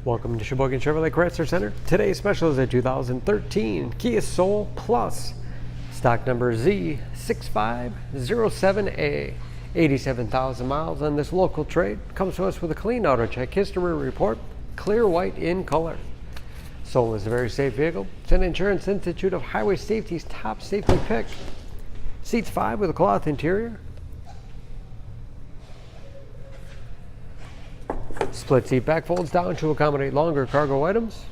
Welcome to Sheboygan Chevrolet Chrysler Center. Today's special is a 2013 Kia Soul Plus, stock number Z6507A. 87,000 miles on this local trade. Comes to us with a clean auto check history report, clear white in color. Soul is a very safe vehicle. It's an Insurance Institute of Highway Safety's top safety pick. Seats 5 with a cloth interior. Split seat back folds down to accommodate longer cargo items.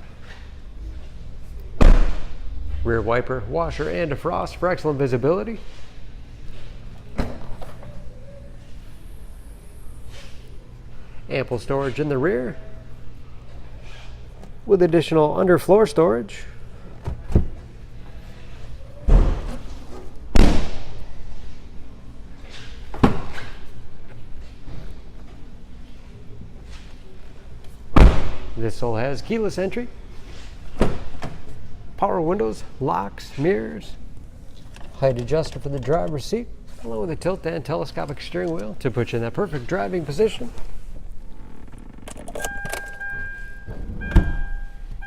Rear wiper, washer, and defrost for excellent visibility. Ample storage in the rear with additional underfloor storage. This Soul has keyless entry, power windows, locks, mirrors, height adjuster for the driver's seat, along with a tilt and telescopic steering wheel to put you in that perfect driving position.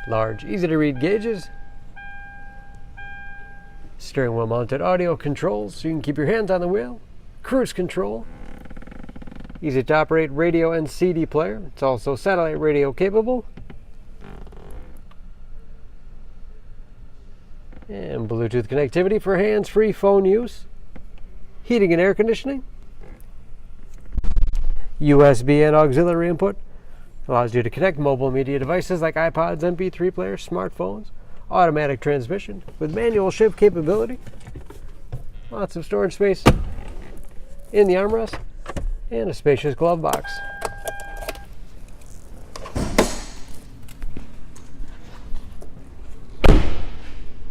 Large, easy to read gauges, steering wheel mounted audio controls so you can keep your hands on the wheel, cruise control, easy to operate radio and CD player. It's also satellite radio capable. And Bluetooth connectivity for hands-free phone use. Heating and air conditioning. USB and auxiliary input. Allows you to connect mobile media devices like iPods, MP3 players, smartphones. Automatic transmission with manual shift capability. Lots of storage space in the armrest. And a spacious glove box.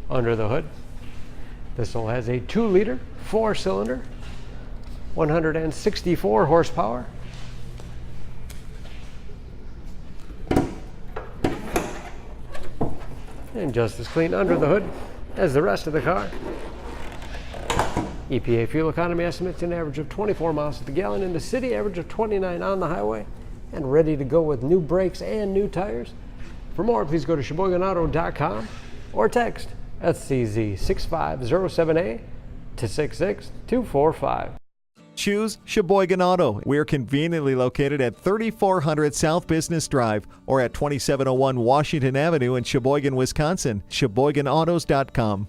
Under the hood, this Soul has a 2-liter, 4-cylinder, 164 horsepower. And just as clean under the hood as the rest of the car. EPA fuel economy estimates an average of 24 miles to the gallon in the city, average of 29 on the highway, and ready to go with new brakes and new tires. For more, please go to SheboyganAuto.com or text SCZ6507A to 66245. Choose Sheboygan Auto. We're conveniently located at 3400 South Business Drive or at 2701 Washington Avenue in Sheboygan, Wisconsin. SheboyganAutos.com.